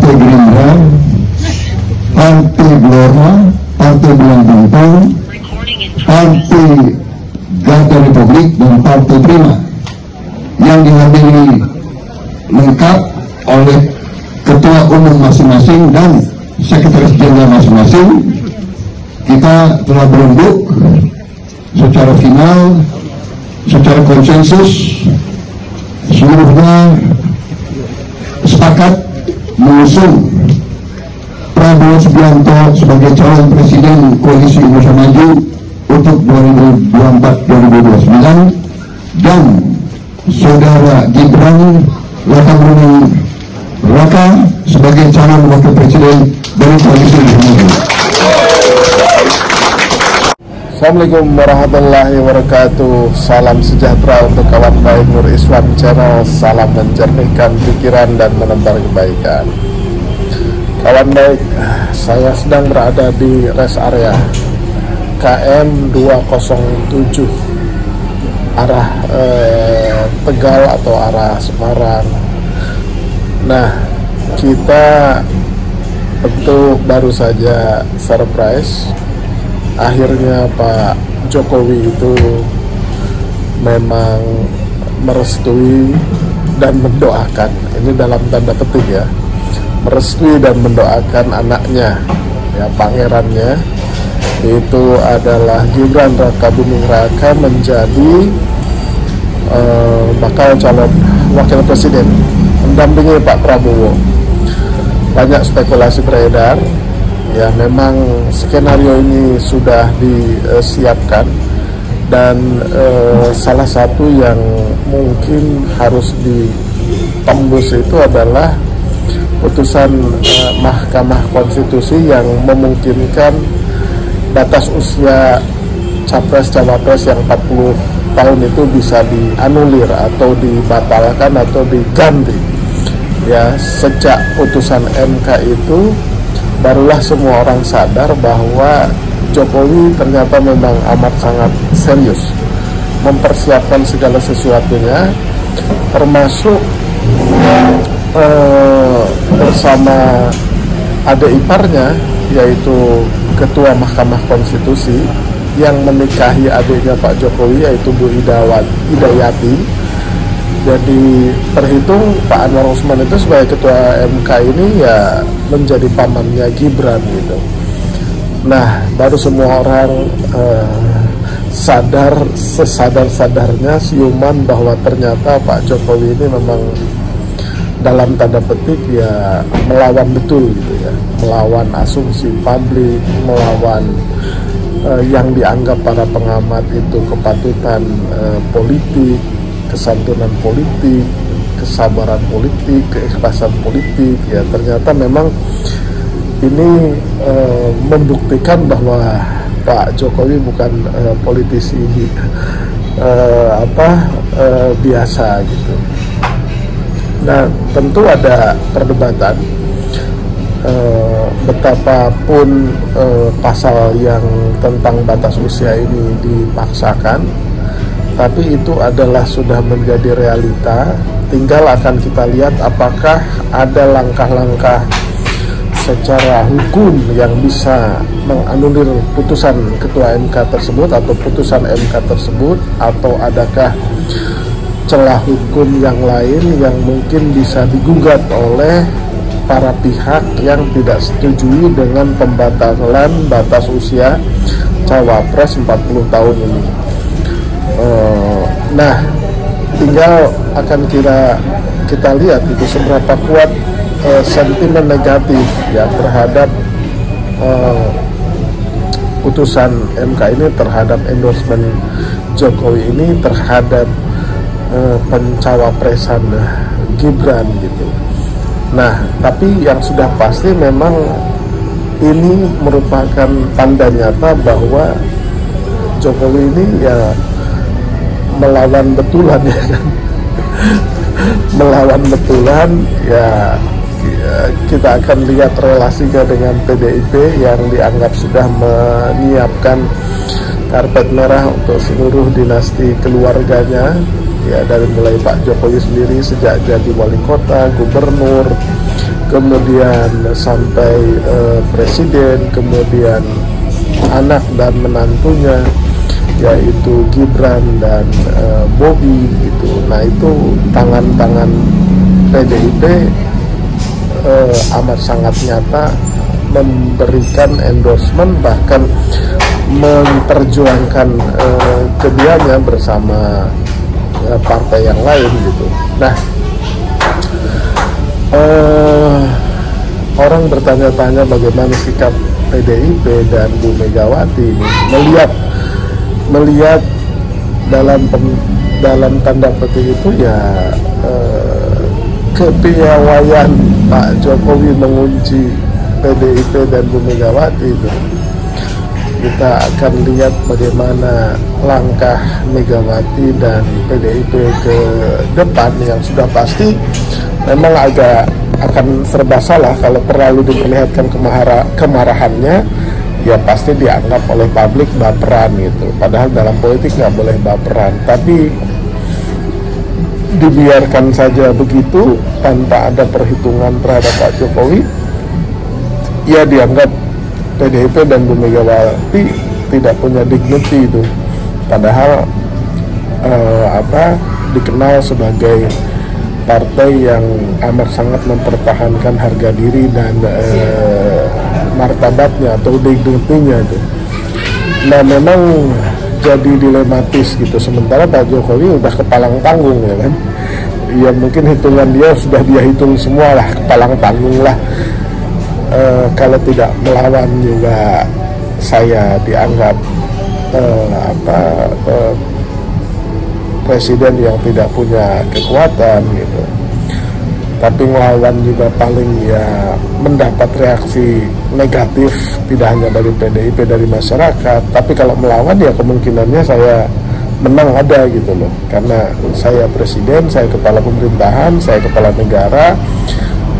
Partai Gerindra, Partai Gelora, Partai Bulan Bintang, Partai Garda Republik, dan Partai Prima yang dihadiri lengkap oleh ketua umum masing-masing dan sekretaris jenderal masing-masing. Kita telah berunduk secara final, secara konsensus, seluruhnya sepakat mengusung Prabowo Subianto sebagai calon presiden Koalisi Indonesia Maju untuk 2024-2029 dan saudara Gibran Rakabuming Raka sebagai calon wakil presiden dari Koalisi Indonesia Maju. Assalamualaikum warahmatullahi wabarakatuh. Salam sejahtera untuk kawan baik Nur Islam Channel. Salam menjernihkan pikiran dan menebar kebaikan. Kawan baik, saya sedang berada di rest area KM 207 arah Tegal atau arah Semarang. Nah, kita tentu baru saja surprise. Akhirnya Pak Jokowi itu memang merestui dan mendoakan, ini dalam tanda petik ya, merestui dan mendoakan anaknya, ya, pangerannya, itu adalah Gibran Rakabuming Raka menjadi bakal calon wakil presiden mendampingi Pak Prabowo. Banyak spekulasi beredar. Ya, memang skenario ini sudah disiapkan dan salah satu yang mungkin harus ditembus itu adalah putusan Mahkamah Konstitusi yang memungkinkan batas usia capres-cawapres yang 40 tahun itu bisa dianulir atau dibatalkan atau diganti. Ya, sejak putusan MK itu barulah semua orang sadar bahwa Jokowi ternyata memang amat sangat serius mempersiapkan segala sesuatunya, termasuk bersama adik iparnya yaitu Ketua Mahkamah Konstitusi yang menikahi adiknya Pak Jokowi yaitu Bu Hidayati. Jadi terhitung Pak Anwar Usman itu sebagai ketua MK ini ya menjadi pamannya Gibran gitu. Nah, baru semua orang sadar sesadar-sadarnya siuman bahwa ternyata Pak Jokowi ini memang dalam tanda petik ya melawan betul gitu ya, melawan asumsi publik, melawan yang dianggap para pengamat itu kepatutan politik, kesantunan politik, kesabaran politik, keikhlasan politik. Ya, ternyata memang ini membuktikan bahwa Pak Jokowi bukan politisi biasa gitu. Nah, tentu ada perdebatan betapapun pasal yang tentang batas usia ini dipaksakan, tapi itu adalah sudah menjadi realita. Tinggal akan kita lihat apakah ada langkah-langkah secara hukum yang bisa menganulir putusan Ketua MK tersebut atau putusan MK tersebut, atau adakah celah hukum yang lain yang mungkin bisa digugat oleh para pihak yang tidak setuju dengan pembatalan batas usia cawapres 40 tahun ini. Nah, tinggal akan kita lihat itu seberapa kuat sentimen negatif ya terhadap putusan MK ini, terhadap endorsement Jokowi ini terhadap pencawapresan Gibran gitu. Nah, tapi yang sudah pasti memang ini merupakan tanda nyata bahwa Jokowi ini ya melawan betulan ya kan. Melawan betulan ya, kita akan lihat relasinya dengan PDIP yang dianggap sudah menyiapkan karpet merah untuk seluruh dinasti keluarganya ya, dari mulai Pak Jokowi sendiri sejak jadi wali kota, gubernur, kemudian sampai presiden, kemudian anak dan menantunya yaitu Gibran dan Bobi gitu. Nah itu tangan-tangan PDIP amat sangat nyata memberikan endorsement, bahkan memperjuangkan keduanya bersama partai yang lain gitu. Nah orang bertanya-tanya bagaimana sikap PDIP dan Bu Megawati melihat dalam tanda petik itu ya kepiawaian Pak Jokowi mengunci PDIP dan Bu Megawati itu. Kita akan lihat bagaimana langkah Megawati dan PDIP ke depan yang sudah pasti memang agak akan serba salah kalau terlalu diperlihatkan kemarahannya, ya pasti dianggap oleh publik baperan gitu. Padahal dalam politik nggak boleh baperan, tapi dibiarkan saja begitu tanpa ada perhitungan terhadap Pak Jokowi, ya dianggap PDIP dan Bu Megawati tidak punya dignity itu. Padahal dikenal sebagai partai yang amat sangat mempertahankan harga diri dan martabatnya atau dignity-nya itu. Nah memang jadi dilematis gitu. Sementara Pak Jokowi udah kepalang tanggung ya kan. Ya mungkin hitungan dia sudah dia hitung semua lah, kepalang tanggung lah. Kalau tidak melawan juga saya dianggap presiden yang tidak punya kekuatan gitu. Tapi melawan juga paling ya mendapat reaksi negatif, tidak hanya dari PDIP, dari masyarakat. Tapi kalau melawan ya kemungkinannya saya menang ada gitu loh. Karena saya presiden, saya kepala pemerintahan, saya kepala negara,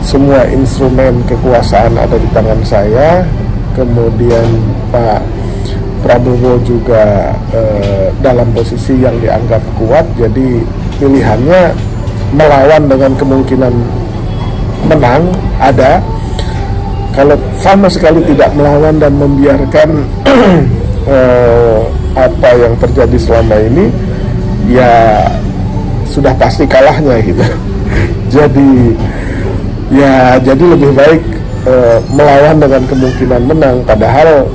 semua instrumen kekuasaan ada di tangan saya. Kemudian Pak Prabowo juga dalam posisi yang dianggap kuat, jadi pilihannya melawan dengan kemungkinan menang ada. Kalau sama sekali tidak melawan dan membiarkan apa yang terjadi selama ini, ya sudah pasti kalahnya gitu. Jadi lebih baik melawan dengan kemungkinan menang. Padahal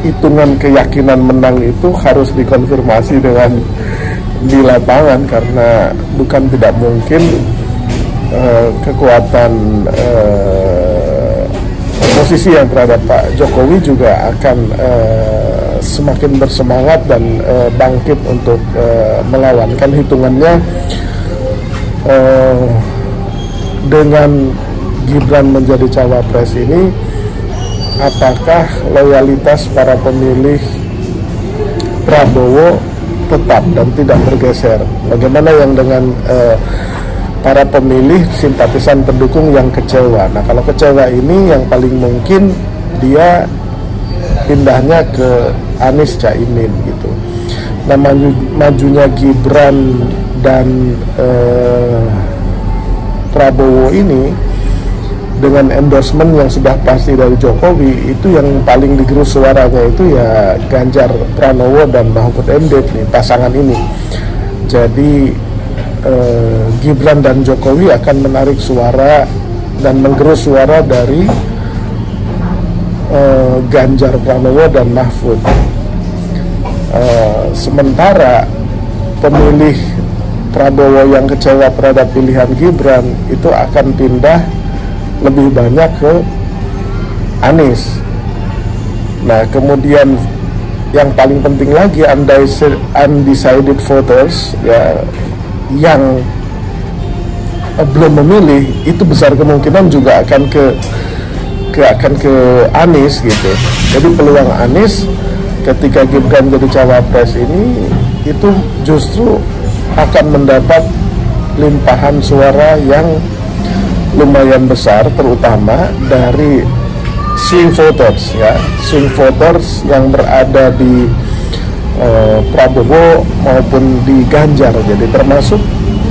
hitungan keyakinan menang itu harus dikonfirmasi dengan di lapangan, karena bukan tidak mungkin kekuatan oposisi yang terhadap Pak Jokowi juga akan semakin bersemangat dan bangkit untuk melawan. Kan hitungannya dengan Gibran menjadi cawapres ini, apakah loyalitas para pemilih Prabowo tetap dan tidak bergeser? Bagaimana yang dengan para pemilih simpatisan pendukung yang kecewa? Nah kalau kecewa ini yang paling mungkin dia pindahnya ke Anies Caimin gitu. Nah majunya Gibran dan Prabowo ini dengan endorsement yang sudah pasti dari Jokowi, itu yang paling digerus suaranya itu ya Ganjar Pranowo dan Mahfud MD nih, pasangan ini. Jadi Gibran dan Jokowi akan menarik suara dan menggerus suara dari Ganjar Pranowo dan Mahfud. Sementara pemilih Prabowo yang kecewa terhadap pilihan Gibran itu akan pindah lebih banyak ke Anies. Nah kemudian yang paling penting lagi, undecided voters ya, yang belum memilih, itu besar kemungkinan juga akan ke Anies gitu. Jadi peluang Anies ketika Gibran jadi cawapres ini itu justru akan mendapat limpahan suara yang lumayan besar, terutama dari swing voters ya, swing voters yang berada di Prabowo maupun di Ganjar. Jadi termasuk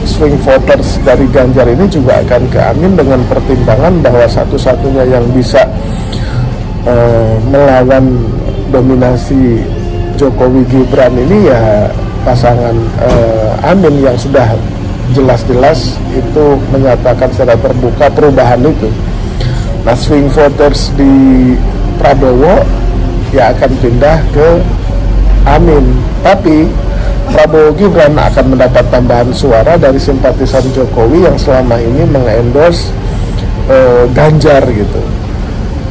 swing voters dari Ganjar ini juga akan ke Amin dengan pertimbangan bahwa satu-satunya yang bisa melawan dominasi Jokowi Gibran ini ya pasangan Amin yang sudah jelas-jelas itu menyatakan secara terbuka perubahan itu. Nah, swing voters di Prabowo ya akan pindah ke Amin, tapi Prabowo Gibran akan mendapat tambahan suara dari simpatisan Jokowi yang selama ini mengendorse Ganjar gitu.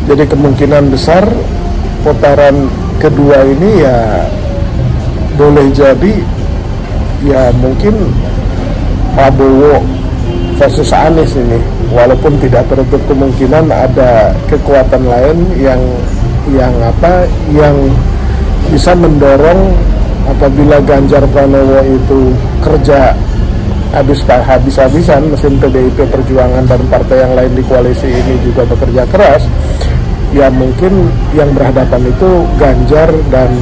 Jadi kemungkinan besar putaran kedua ini ya boleh jadi ya mungkin Prabowo versus Anies ini, walaupun tidak tertutup kemungkinan ada kekuatan lain yang bisa mendorong apabila Ganjar Pranowo itu kerja habis-habisan, mesin PDIP Perjuangan dan partai yang lain di koalisi ini juga bekerja keras, ya mungkin yang berhadapan itu Ganjar dan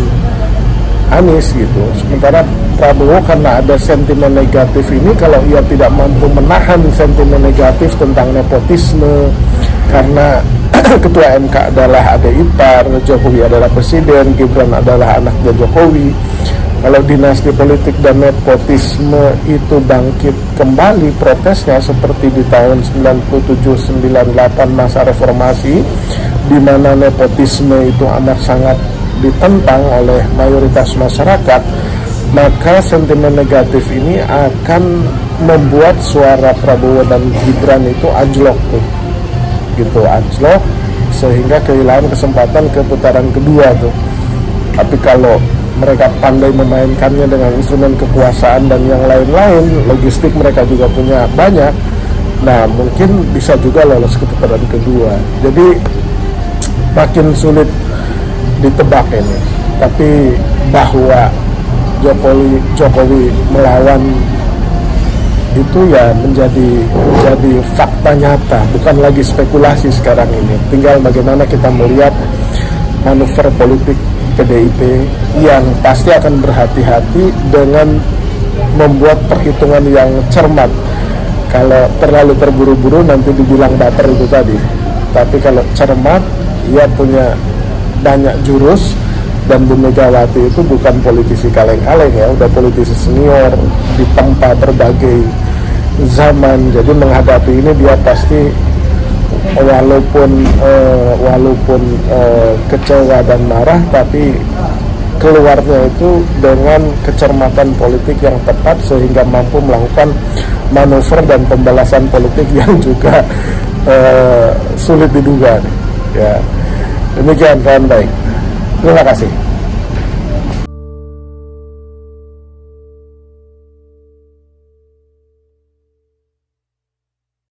Anies gitu. Sementara Prabowo karena ada sentimen negatif ini, kalau ia tidak mampu menahan sentimen negatif tentang nepotisme, karena ketua MK adalah adik ipar, Jokowi adalah presiden, Gibran adalah anaknya Jokowi. Kalau dinasti politik dan nepotisme itu bangkit kembali protesnya seperti di tahun 97-98 masa reformasi, di mana nepotisme itu amat sangat ditentang oleh mayoritas masyarakat, maka sentimen negatif ini akan membuat suara Prabowo dan Gibran itu anjlok tuh, gitu, anjlok sehingga kehilangan kesempatan ke putaran kedua tuh. Tapi kalau mereka pandai memainkannya dengan instrumen kekuasaan dan yang lain-lain, logistik mereka juga punya banyak, nah mungkin bisa juga lolos ke putaran kedua. Jadi makin sulit ditebak ini, tapi bahwa Jokowi melawan itu ya menjadi fakta nyata, bukan lagi spekulasi sekarang ini. Tinggal bagaimana kita melihat manuver politik PDIP yang pasti akan berhati-hati dengan membuat perhitungan yang cermat. Kalau terlalu terburu-buru nanti dibilang baper itu tadi, tapi kalau cermat, ia punya banyak jurus. Dan Bu Megawati itu bukan politisi kaleng-kaleng ya, udah politisi senior, ditempa berbagai zaman. Jadi menghadapi ini dia pasti walaupun kecewa dan marah, tapi keluarnya itu dengan kecermatan politik yang tepat sehingga mampu melakukan manuver dan pembalasan politik yang juga sulit diduga. Ya, demikian kawan baik. Terima kasih.